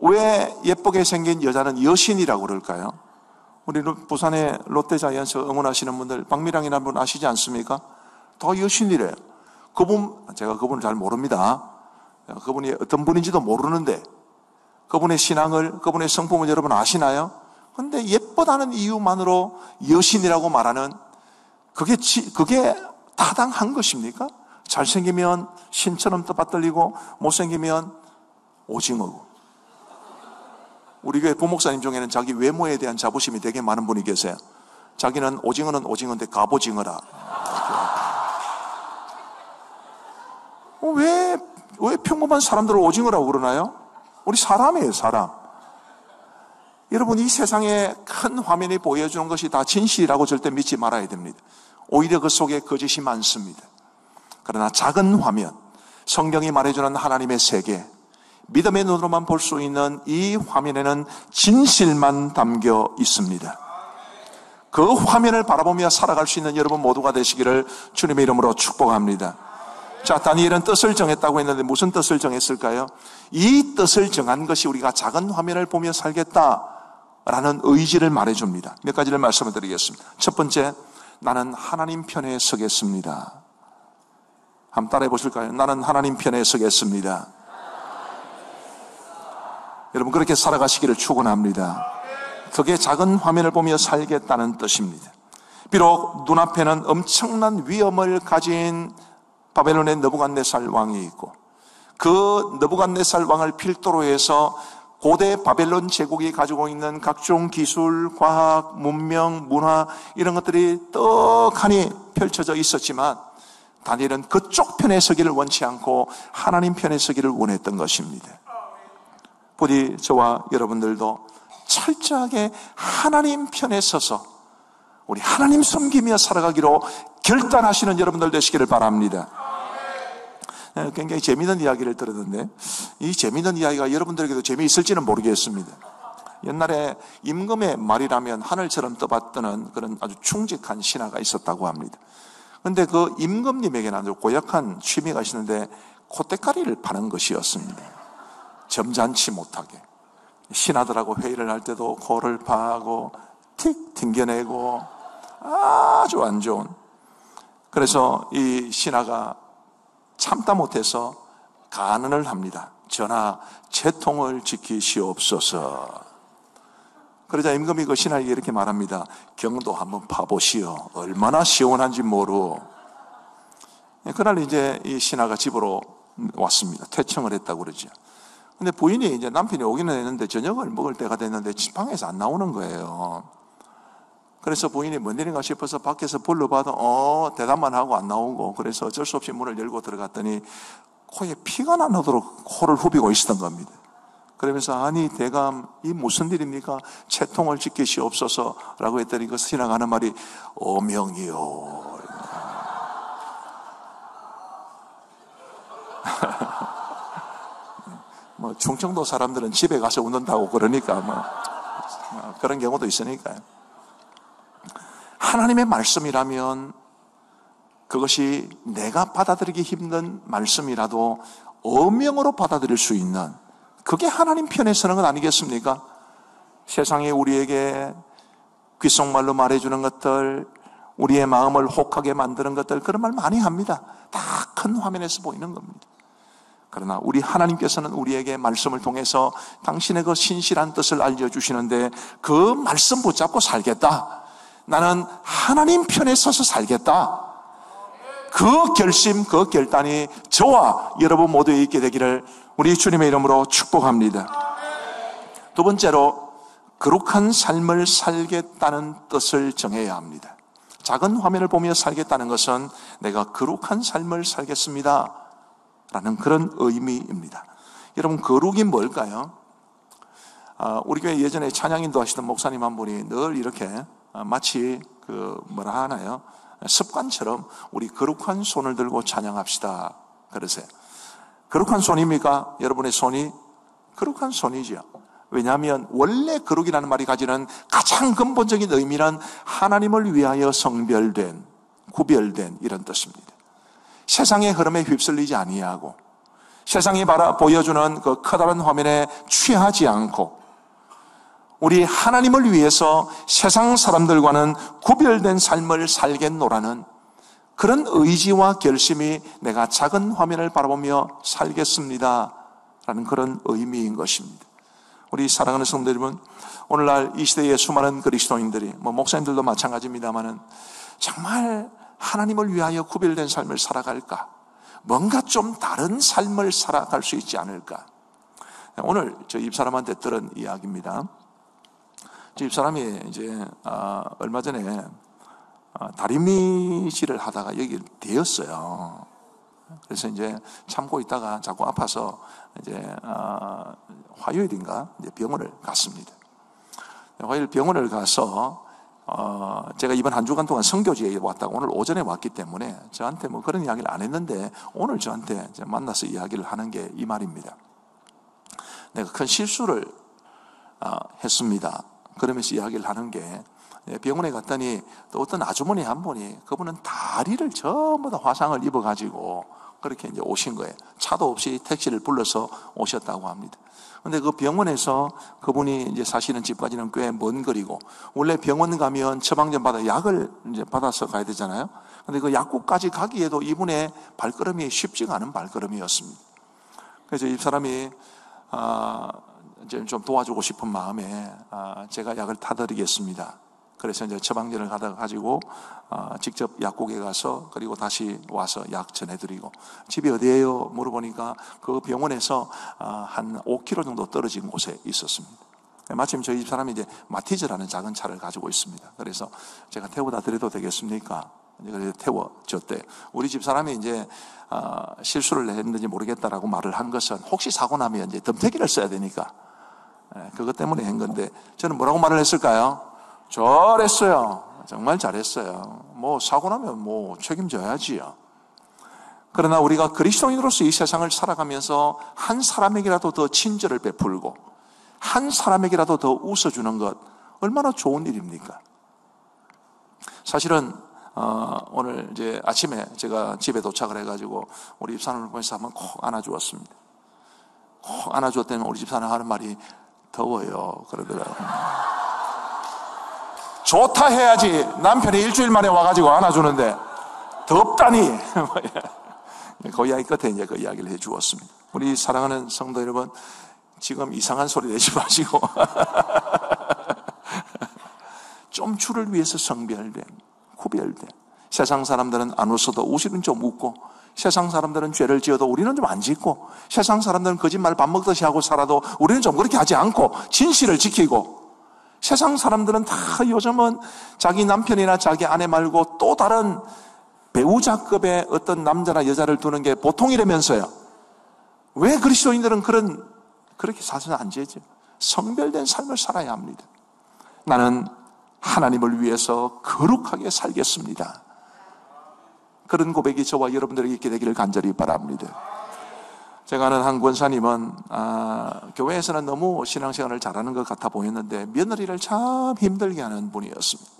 왜 예쁘게 생긴 여자는 여신이라고 그럴까요? 우리 부산의 롯데자이언츠 응원하시는 분들, 박미랑이라는 분 아시지 않습니까? 다 여신이래요. 제가 그분을 잘 모릅니다. 그분이 어떤 분인지도 모르는데 그분의 신앙을, 그분의 성품을 여러분 아시나요? 그런데 예쁘다는 이유만으로 여신이라고 말하는 그게 타당한 것입니까? 잘생기면 신처럼 떠받들리고 못생기면 오징어고. 우리 교회 부목사님 중에는 자기 외모에 대한 자부심이 되게 많은 분이 계세요. 자기는 오징어는 오징어인데 갑오징어라. 왜 평범한 사람들을 오징어라고 그러나요? 우리 사람이에요, 사람. 여러분, 이 세상에 큰 화면이 보여주는 것이 다 진실이라고 절대 믿지 말아야 됩니다. 오히려 그 속에 거짓이 많습니다. 그러나 작은 화면, 성경이 말해주는 하나님의 세계, 믿음의 눈으로만 볼 수 있는 이 화면에는 진실만 담겨 있습니다. 그 화면을 바라보며 살아갈 수 있는 여러분 모두가 되시기를 주님의 이름으로 축복합니다. 자, 다니엘은 뜻을 정했다고 했는데 무슨 뜻을 정했을까요? 이 뜻을 정한 것이 우리가 작은 화면을 보며 살겠다라는 의지를 말해줍니다. 몇 가지를 말씀을 드리겠습니다. 첫 번째, 나는 하나님 편에 서겠습니다. 한번 따라해 보실까요? 나는 하나님 편에 서겠습니다. 여러분, 그렇게 살아가시기를 축원합니다. 그게 작은 화면을 보며 살겠다는 뜻입니다. 비록 눈앞에는 엄청난 위험을 가진 바벨론의 느부갓네살 왕이 있고, 그 느부갓네살 왕을 필두로 해서 고대 바벨론 제국이 가지고 있는 각종 기술, 과학, 문명, 문화 이런 것들이 떡하니 펼쳐져 있었지만 다니엘은 그쪽 편에 서기를 원치 않고 하나님 편에 서기를 원했던 것입니다. 부디 저와 여러분들도 철저하게 하나님 편에 서서 우리 하나님 섬기며 살아가기로 결단하시는 여러분들 되시기를 바랍니다. 굉장히 재미있는 이야기를 들었는데 이 재미있는 이야기가 여러분들에게도 재미있을지는 모르겠습니다. 옛날에 임금의 말이라면 하늘처럼 떠받드는 그런 아주 충직한 신하가 있었다고 합니다. 그런데 그 임금님에게는 아주 고약한 취미가 있었는데 콧대가리를 파는 것이었습니다. 점잖지 못하게. 신하들하고 회의를 할 때도 코를 파고 틱 튕겨내고 아주 안 좋은. 그래서 이 신하가 참다 못해서 간언을 합니다. 전하, 제 통을 지키시옵소서. 그러자 임금이 그 신하에게 이렇게 말합니다. 경도 한번 파보시오. 얼마나 시원한지 모르. 그날 이제 이 신하가 집으로 왔습니다. 퇴청을 했다고 그러죠. 근데 부인이 이제 남편이 오기는 했는데 저녁을 먹을 때가 됐는데 방에서 안 나오는 거예요. 그래서 부인이 뭔 일인가 싶어서 밖에서 불러봐도 대답만 하고 안 나오고, 그래서 어쩔 수 없이 문을 열고 들어갔더니 코에 피가 나도록 코를 후비고 있었던 겁니다. 그러면서 아니 대감 이 무슨 일입니까? 채통을 지키시옵소서 라고 했더니 그 신하가 하는 말이 어명이요. 뭐 충청도 사람들은 집에 가서 웃는다고 그러니까 뭐 그런 경우도 있으니까요. 하나님의 말씀이라면 그것이 내가 받아들이기 힘든 말씀이라도 어명으로 받아들일 수 있는, 그게 하나님 편에 서는 것 아니겠습니까? 세상에 우리에게 귓속말로 말해주는 것들, 우리의 마음을 혹하게 만드는 것들, 그런 말 많이 합니다. 다 큰 화면에서 보이는 겁니다. 그러나 우리 하나님께서는 우리에게 말씀을 통해서 당신의 그 신실한 뜻을 알려주시는데 그 말씀 붙잡고 살겠다. 나는 하나님 편에 서서 살겠다. 그 결심, 그 결단이 저와 여러분 모두에 있게 되기를 우리 주님의 이름으로 축복합니다. 두 번째로 거룩한 삶을 살겠다는 뜻을 정해야 합니다. 작은 화면을 보며 살겠다는 것은 내가 거룩한 삶을 살겠습니다 라는 그런 의미입니다. 여러분, 거룩이 뭘까요? 우리 교회 예전에 찬양인도 하시던 목사님 한 분이 늘 이렇게 마치 뭐라 하나요? 습관처럼 우리 거룩한 손을 들고 찬양합시다 그러세요. 거룩한 손입니까? 여러분의 손이 거룩한 손이죠. 왜냐하면 원래 거룩이라는 말이 가지는 가장 근본적인 의미는 하나님을 위하여 성별된, 구별된 이런 뜻입니다. 세상의 흐름에 휩쓸리지 아니하고 세상이 보여주는 그 커다란 화면에 취하지 않고 우리 하나님을 위해서 세상 사람들과는 구별된 삶을 살겠노라는 그런 의지와 결심이 내가 작은 화면을 바라보며 살겠습니다 라는 그런 의미인 것입니다. 우리 사랑하는 성도 여러분, 오늘날 이 시대의 수많은 그리스도인들이 목사님들도 마찬가지입니다만은 정말 하나님을 위하여 구별된 삶을 살아갈까? 뭔가 좀 다른 삶을 살아갈 수 있지 않을까? 오늘 저 집사람한테 들은 이야기입니다. 저 집사람이 이제 얼마 전에 다리미질을 하다가 여기 되었어요. 그래서 이제 참고 있다가 자꾸 아파서 이제 화요일인가 이제 병원을 갔습니다. 화요일 병원을 가서 제가 이번 한 주간 동안 선교지에 왔다가 오늘 오전에 왔기 때문에 저한테 뭐 그런 이야기를 안 했는데 오늘 저한테 만나서 이야기를 하는 게 이 말입니다. 내가 큰 실수를 했습니다. 그러면서 이야기를 하는 게, 병원에 갔더니 또 어떤 아주머니 한 분이, 그분은 다리를 전부 다 화상을 입어가지고 그렇게 이제 오신 거예요. 차도 없이 택시를 불러서 오셨다고 합니다. 근데 그 병원에서 그분이 이제 사시는 집까지는 꽤 먼 거리고, 원래 병원 가면 처방전 받아 약을 이제 받아서 가야 되잖아요. 근데 그 약국까지 가기에도 이분의 발걸음이 쉽지가 않은 발걸음이었습니다. 그래서 이 사람이 이제 좀 도와주고 싶은 마음에 제가 약을 타드리겠습니다. 그래서 이제 처방전을 가지고 직접 약국에 가서 그리고 다시 와서 약 전해드리고, 집이 어디예요? 물어보니까 그 병원에서 한 5km 정도 떨어진 곳에 있었습니다. 마침 저희 집 사람이 이제 마티즈라는 작은 차를 가지고 있습니다. 그래서 제가 태워다 드려도 되겠습니까? 그래서 태워줬대요. 우리 집 사람이 이제 실수를 했는지 모르겠다라고 말을 한 것은 혹시 사고 나면 이제 덤태기를 써야 되니까 그것 때문에 한 건데, 저는 뭐라고 말을 했을까요? 잘했어요. 정말 잘했어요. 뭐 사고 나면 뭐 책임져야지요. 그러나 우리가 그리스도인으로서 이 세상을 살아가면서 한 사람에게라도 더 친절을 베풀고 한 사람에게라도 더 웃어주는 것 얼마나 좋은 일입니까? 사실은 오늘 이제 아침에 제가 집에 도착을 해가지고 우리 집사람을 보면서 한번 콕 안아주었습니다. 콕 안아주었더니 우리 집사람 하는 말이 더워요 그러더라고요. 좋다 해야지 남편이 일주일 만에 와가지고 안아주는데 덥다니. 그 이야기 끝에 이제 그 이야기를 해주었습니다. 우리 사랑하는 성도 여러분, 지금 이상한 소리 내지 마시고 좀 주를 위해서 성별된, 구별된. 세상 사람들은 안 웃어도 우리는 좀 웃고, 세상 사람들은 죄를 지어도 우리는 좀 안 짓고, 세상 사람들은 거짓말 밥 먹듯이 하고 살아도 우리는 좀 그렇게 하지 않고 진실을 지키고, 세상 사람들은 다 요즘은 자기 남편이나 자기 아내 말고 또 다른 배우자급의 어떤 남자나 여자를 두는 게 보통이라면서요. 왜 그리스도인들은 그렇게 사서는 안 되죠? 성별된 삶을 살아야 합니다. 나는 하나님을 위해서 거룩하게 살겠습니다. 그런 고백이 저와 여러분들에게 있게 되기를 간절히 바랍니다. 제가 아는 한 권사님은 교회에서는 너무 신앙생활을 잘하는 것 같아 보였는데 며느리를 참 힘들게 하는 분이었습니다.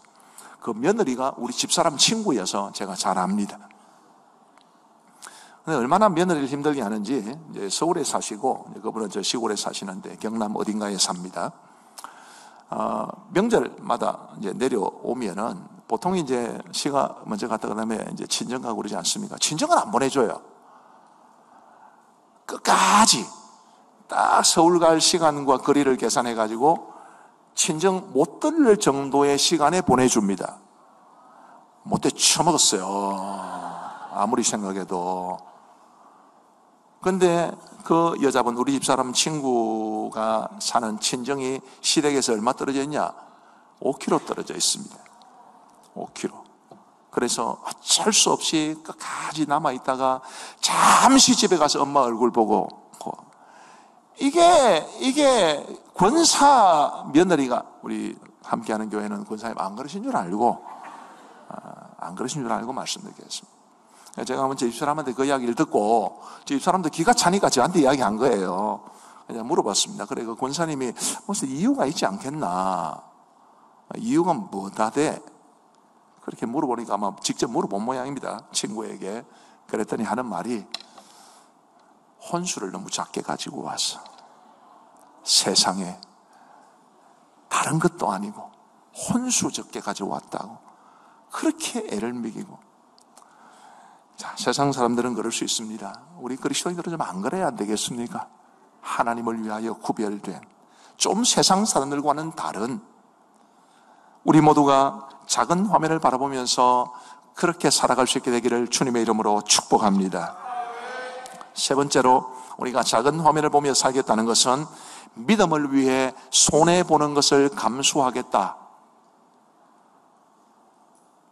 그 며느리가 우리 집사람 친구여서 제가 잘 압니다. 근데 얼마나 며느리를 힘들게 하는지, 이제 서울에 사시고, 그분은 저 시골에 사시는데 경남 어딘가에 삽니다. 명절마다 이제 내려오면은 보통 이제 시가 먼저 갔다 그다음에 이제 친정 가고 그러지 않습니까? 친정은 안 보내줘요. 끝까지 딱 서울 갈 시간과 거리를 계산해 가지고 친정 못 들릴 정도의 시간에 보내줍니다. 못돼 처먹었어요. 아무리 생각해도. 근데 그 여자분, 우리 집사람 친구가 사는 친정이 시댁에서 얼마 떨어져 있냐? 5km 떨어져 있습니다. 5km. 그래서 어쩔 수 없이 끝까지 남아있다가 잠시 집에 가서 엄마 얼굴 보고, 이게 권사 며느리가, 우리 함께하는 교회는 권사님 안 그러신 줄 알고, 말씀드리겠습니다. 제가 한번 제 집사람한테 그 이야기를 듣고, 제 집사람도 기가 차니까 저한테 이야기한 거예요. 그냥 물어봤습니다. 그래, 그 권사님이 무슨 이유가 있지 않겠나? 이유가 뭐다 돼? 그렇게 물어보니까 아마 직접 물어본 모양입니다. 친구에게. 그랬더니 하는 말이, 혼수를 너무 작게 가지고 와서 세상에 다른 것도 아니고 혼수 적게 가져왔다고 그렇게 애를 먹이고. 자, 세상 사람들은 그럴 수 있습니다. 우리 그리스도인들은 좀 안 그래야 안 되겠습니까? 하나님을 위하여 구별된, 좀 세상 사람들과는 다른, 우리 모두가 작은 화면을 바라보면서 그렇게 살아갈 수 있게 되기를 주님의 이름으로 축복합니다. 세 번째로, 우리가 작은 화면을 보며 살겠다는 것은 믿음을 위해 손해보는 것을 감수하겠다.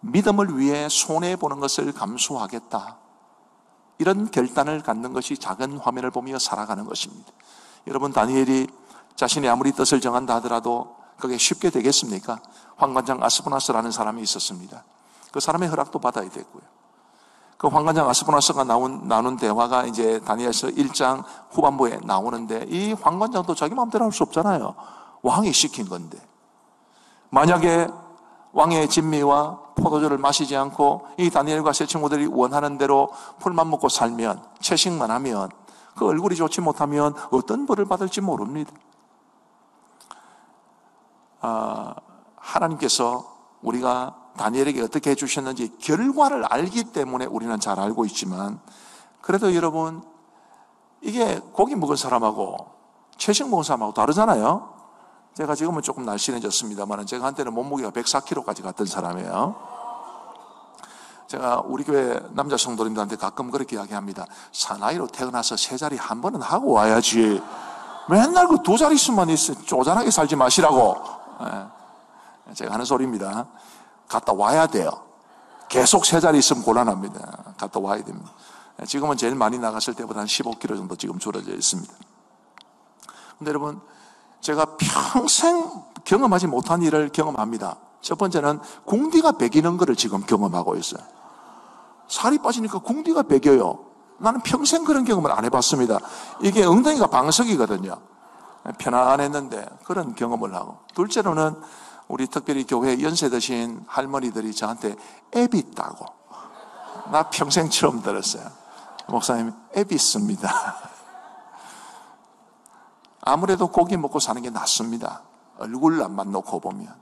믿음을 위해 손해보는 것을 감수하겠다. 이런 결단을 갖는 것이 작은 화면을 보며 살아가는 것입니다. 여러분, 다니엘이 자신이 아무리 뜻을 정한다 하더라도 그게 쉽게 되겠습니까? 환관장 아스보나스라는 사람이 있었습니다. 그 사람의 허락도 받아야 됐고요. 그 환관장 아스보나스가 나눈 대화가 이제 다니엘서 1장 후반부에 나오는데, 이 환관장도 자기 마음대로 할 수 없잖아요. 왕이 시킨 건데. 만약에 왕의 진미와 포도주를 마시지 않고 이 다니엘과 세 친구들이 원하는 대로 풀만 먹고 살면, 채식만 하면, 그 얼굴이 좋지 못하면 어떤 벌을 받을지 모릅니다. 하나님께서 우리가 다니엘에게 어떻게 해주셨는지 결과를 알기 때문에 우리는 잘 알고 있지만, 그래도 여러분, 이게 고기 먹은 사람하고 채식 먹은 사람하고 다르잖아요. 제가 지금은 조금 날씬해졌습니다만 제가 한때는 몸무게가 104kg까지 갔던 사람이에요. 제가 우리 교회 남자 성도님들한테 가끔 그렇게 이야기합니다. 사나이로 태어나서 세 자리 한 번은 하고 와야지, 맨날 그 두 자릿수만 있어 쪼잔하게 살지 마시라고. 제가 하는 소리입니다. 갔다 와야 돼요. 계속 세 자리 있으면 곤란합니다. 갔다 와야 됩니다. 지금은 제일 많이 나갔을 때보다 한 15kg 정도 지금 줄어져 있습니다. 근데 여러분, 제가 평생 경험하지 못한 일을 경험합니다. 첫 번째는 궁디가 배기는 것을 지금 경험하고 있어요. 살이 빠지니까 궁디가 배겨요. 나는 평생 그런 경험을 안 해봤습니다. 이게 엉덩이가 방석이거든요. 편안했는데 그런 경험을 하고, 둘째로는 우리 특별히 교회 연세 드신 할머니들이 저한테 앱이 있다고. 나 평생 처음 들었어요. 목사님, 앱이 있습니다. 아무래도 고기 먹고 사는 게 낫습니다. 얼굴만 놓고 보면.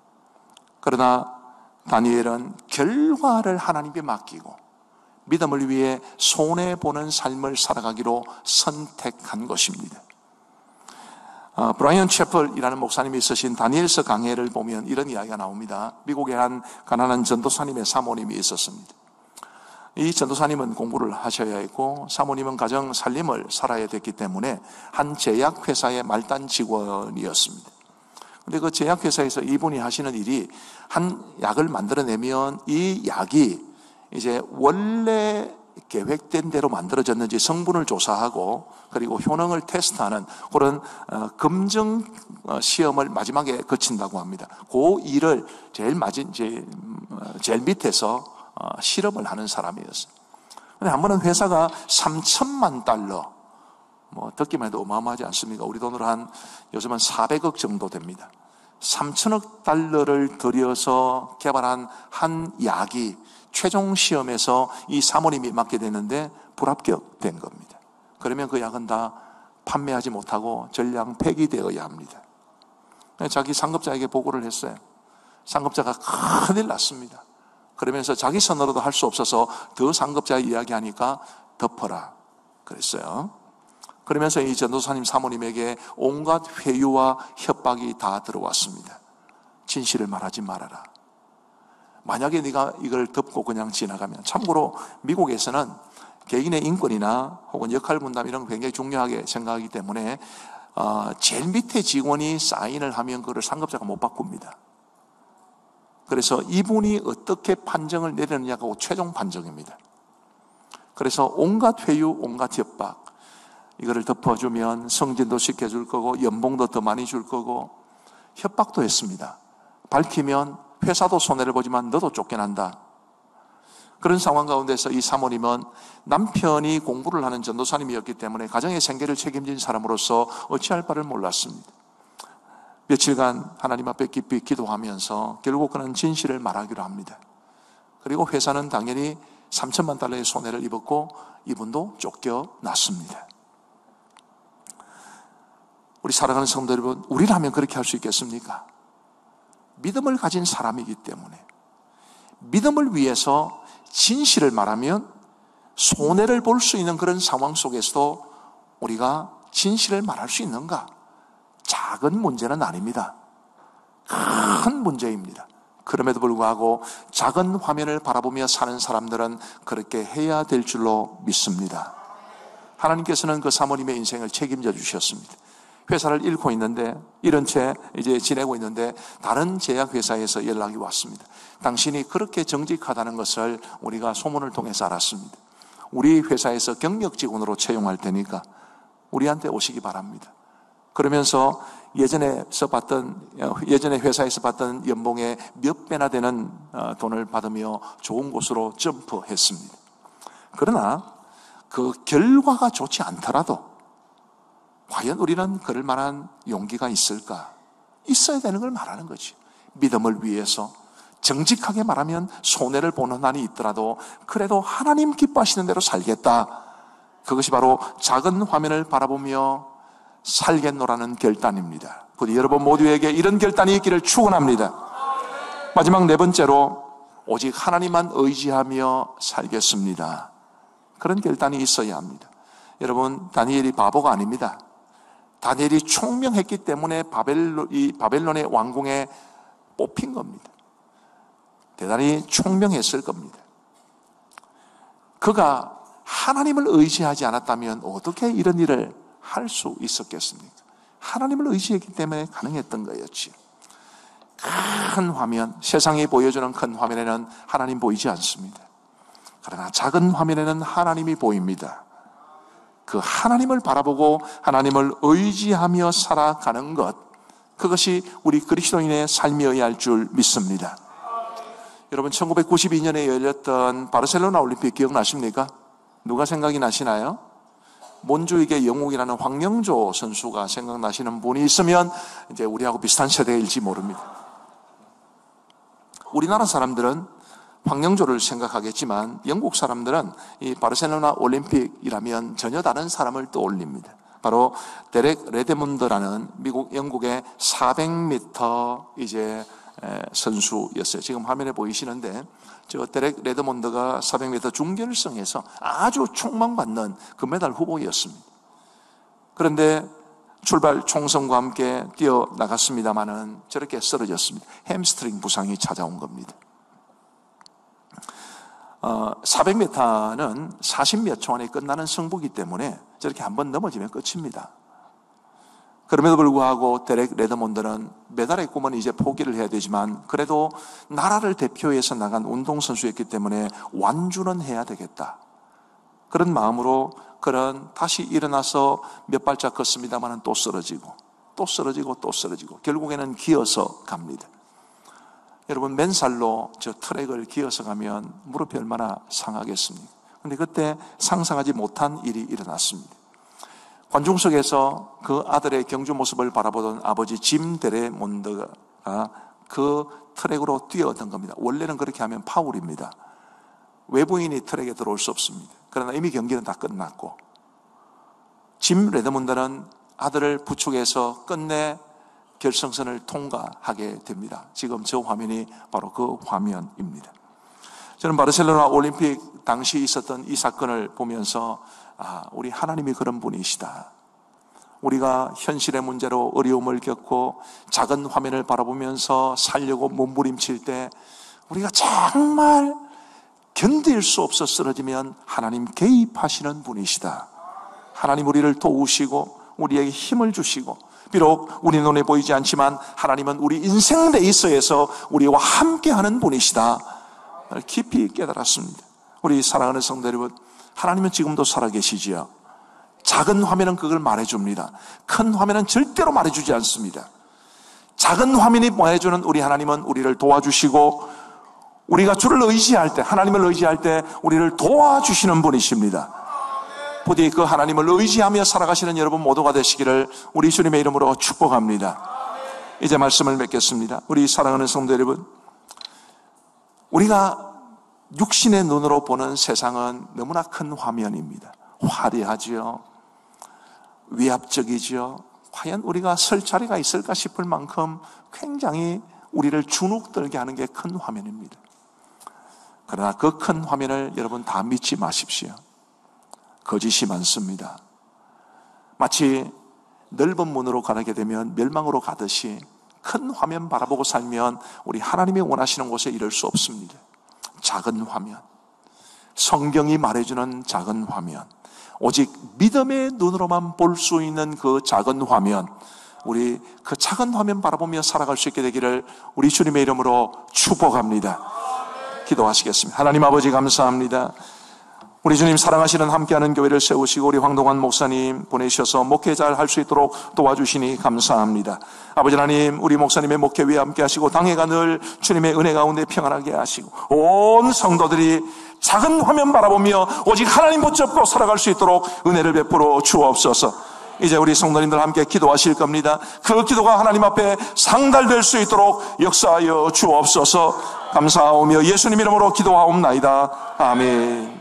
그러나 다니엘은 결과를 하나님께 맡기고 믿음을 위해 손해보는 삶을 살아가기로 선택한 것입니다. 브라이언 채플이라는 목사님이 쓰신 다니엘서 강해를 보면 이런 이야기가 나옵니다. 미국에 한 가난한 전도사님의 사모님이 있었습니다. 이 전도사님은 공부를 하셔야 했고 사모님은 가정 살림을 살아야 됐기 때문에 한 제약회사의 말단 직원이었습니다. 근데 그 제약회사에서 이분이 하시는 일이 한 약을 만들어내면 이 약이 이제 원래 계획된 대로 만들어졌는지 성분을 조사하고 그리고 효능을 테스트하는 그런 검증 시험을 마지막에 거친다고 합니다. 그 일을 제일 밑에서 실험을 하는 사람이었어요. 근데 한 번은 회사가 3천만 달러, 듣기만 해도 어마어마하지 않습니까? 우리 돈으로 요즘은 400억 정도 됩니다. 3천억 달러를 들여서 개발한 한 약이 최종 시험에서 이 사모님이 맡게 되는데 불합격된 겁니다. 그러면 그 약은 다 판매하지 못하고 전량 폐기되어야 합니다. 자기 상급자에게 보고를 했어요. 상급자가 큰일 났습니다. 그러면서 자기 선으로도 할 수 없어서 더 상급자에 이야기하니까 덮어라 그랬어요. 그러면서 이 전도사님 사모님에게 온갖 회유와 협박이 다 들어왔습니다. 진실을 말하지 말아라. 만약에 네가 이걸 덮고 그냥 지나가면, 참고로 미국에서는 개인의 인권이나 혹은 역할 분담 이런 거 굉장히 중요하게 생각하기 때문에 제일 밑에 직원이 사인을 하면 그걸 상급자가 못 바꿉니다. 그래서 이분이 어떻게 판정을 내렸느냐가 최종 판정입니다. 그래서 온갖 회유, 온갖 협박, 이거를 덮어주면 승진도 시켜줄 거고 연봉도 더 많이 줄 거고 협박도 했습니다. 밝히면 회사도 손해를 보지만 너도 쫓겨난다. 그런 상황 가운데서 이 사모님은 남편이 공부를 하는 전도사님이었기 때문에 가정의 생계를 책임진 사람으로서 어찌할 바를 몰랐습니다. 며칠간 하나님 앞에 깊이 기도하면서 결국 그는 진실을 말하기로 합니다. 그리고 회사는 당연히 3천만 달러의 손해를 입었고 이분도 쫓겨났습니다. 우리 사랑하는 성도 여러분, 우리라면 그렇게 할 수 있겠습니까? 믿음을 가진 사람이기 때문에 믿음을 위해서 진실을 말하면 손해를 볼 수 있는 그런 상황 속에서도 우리가 진실을 말할 수 있는가? 작은 문제는 아닙니다. 큰 문제입니다. 그럼에도 불구하고 작은 화면을 바라보며 사는 사람들은 그렇게 해야 될 줄로 믿습니다. 하나님께서는 그 사모님의 인생을 책임져 주셨습니다. 회사를 잃고 있는데, 잃은 채 이제 지내고 있는데 다른 제약회사에서 연락이 왔습니다. 당신이 그렇게 정직하다는 것을 우리가 소문을 통해서 알았습니다. 우리 회사에서 경력직원으로 채용할 테니까 우리한테 오시기 바랍니다. 그러면서 예전에 회사에서 받던 연봉의 몇 배나 되는 돈을 받으며 좋은 곳으로 점프했습니다. 그러나 그 결과가 좋지 않더라도 과연 우리는 그럴 만한 용기가 있을까? 있어야 되는 걸 말하는 거지. 믿음을 위해서 정직하게 말하면 손해를 보는 한이 있더라도 그래도 하나님 기뻐하시는 대로 살겠다. 그것이 바로 작은 화면을 바라보며 살겠노라는 결단입니다. 부디 여러분 모두에게 이런 결단이 있기를 축원합니다. 마지막 네 번째로 오직 하나님만 의지하며 살겠습니다. 그런 결단이 있어야 합니다. 여러분, 다니엘이 바보가 아닙니다. 다니엘이 총명했기 때문에 바벨론의 왕궁에 뽑힌 겁니다. 대단히 총명했을 겁니다. 그가 하나님을 의지하지 않았다면 어떻게 이런 일을 할 수 있었겠습니까? 하나님을 의지했기 때문에 가능했던 거였지. 큰 화면, 세상이 보여주는 큰 화면에는 하나님 보이지 않습니다. 그러나 작은 화면에는 하나님이 보입니다. 그 하나님을 바라보고 하나님을 의지하며 살아가는 것, 그것이 우리 그리스도인의 삶이어야 할 줄 믿습니다. 여러분, 1992년에 열렸던 바르셀로나 올림픽 기억나십니까? 누가 생각이 나시나요? 몬주익의 영웅이라는 황영조 선수가 생각나시는 분이 있으면 이제 우리하고 비슷한 세대일지 모릅니다. 우리나라 사람들은 황영조를 생각하겠지만 영국 사람들은 이 바르셀로나 올림픽이라면 전혀 다른 사람을 떠올립니다. 바로 데렉 레드몬드라는 영국의 400m 이제 선수였어요. 지금 화면에 보이시는데 저 데렉 레드몬드가 400m 중결승에서 아주 촉망받는 금메달 후보였습니다. 그런데 출발 총성과 함께 뛰어나갔습니다마는 저렇게 쓰러졌습니다. 햄스트링 부상이 찾아온 겁니다. 400m는 40몇 초 안에 끝나는 승부이기 때문에 저렇게 한번 넘어지면 끝입니다. 그럼에도 불구하고 데렉 레드몬드는 메달의 꿈은 이제 포기를 해야 되지만 그래도 나라를 대표해서 나간 운동선수였기 때문에 완주는 해야 되겠다. 그런 마음으로 그는 다시 일어나서 몇 발짝 걷습니다만 또 쓰러지고 또 쓰러지고 또 쓰러지고 결국에는 기어서 갑니다. 여러분 맨살로 저 트랙을 기어서 가면 무릎이 얼마나 상하겠습니까? 그런데 그때 상상하지 못한 일이 일어났습니다. 관중석에서 그 아들의 경주 모습을 바라보던 아버지 짐 데레몬드가 그 트랙으로 뛰어든 겁니다. 원래는 그렇게 하면 파울입니다. 외부인이 트랙에 들어올 수 없습니다. 그러나 이미 경기는 다 끝났고 짐 레드몬드는 아들을 부축해서 끝내 결승선을 통과하게 됩니다. 지금 저 화면이 바로 그 화면입니다. 저는 바르셀로나 올림픽 당시 있었던 이 사건을 보면서 우리 하나님이 그런 분이시다. 우리가 현실의 문제로 어려움을 겪고 작은 화면을 바라보면서 살려고 몸부림칠 때 우리가 정말 견딜 수 없어 쓰러지면 하나님 개입하시는 분이시다. 하나님 우리를 도우시고 우리에게 힘을 주시고 비록 우리 눈에 보이지 않지만 하나님은 우리 인생 레이서에서 우리와 함께하는 분이시다. 깊이 깨달았습니다. 우리 사랑하는 성도 여러분, 하나님은 지금도 살아계시지요. 작은 화면은 그걸 말해줍니다. 큰 화면은 절대로 말해주지 않습니다. 작은 화면이 말해주는 우리 하나님은 우리를 도와주시고 우리가 주를 의지할 때, 하나님을 의지할 때 우리를 도와주시는 분이십니다. 부디 그 하나님을 의지하며 살아가시는 여러분 모두가 되시기를 우리 주님의 이름으로 축복합니다. 이제 말씀을 맺겠습니다. 우리 사랑하는 성도 여러분, 우리가 육신의 눈으로 보는 세상은 너무나 큰 화면입니다. 화려하지요. 위압적이지요. 과연 우리가 설 자리가 있을까 싶을 만큼 굉장히 우리를 주눅들게 하는 게 큰 화면입니다. 그러나 그 큰 화면을 여러분 다 믿지 마십시오. 거짓이 많습니다. 마치 넓은 문으로 가게 되면 멸망으로 가듯이 큰 화면 바라보고 살면 우리 하나님이 원하시는 곳에 이를 수 없습니다. 작은 화면, 성경이 말해주는 작은 화면, 오직 믿음의 눈으로만 볼 수 있는 그 작은 화면, 우리 그 작은 화면 바라보며 살아갈 수 있게 되기를 우리 주님의 이름으로 축복합니다. 기도하시겠습니다. 하나님 아버지 감사합니다. 우리 주님 사랑하시는 함께하는 교회를 세우시고 우리 황동환 목사님 보내셔서 목회 잘 할 수 있도록 도와주시니 감사합니다. 아버지 하나님, 우리 목사님의 목회 위에 함께 하시고 당회가 늘 주님의 은혜 가운데 평안하게 하시고 온 성도들이 작은 화면 바라보며 오직 하나님 붙잡고 살아갈 수 있도록 은혜를 베풀어 주옵소서. 이제 우리 성도님들 함께 기도하실 겁니다. 그 기도가 하나님 앞에 상달될 수 있도록 역사하여 주옵소서. 감사하오며 예수님 이름으로 기도하옵나이다. 아멘.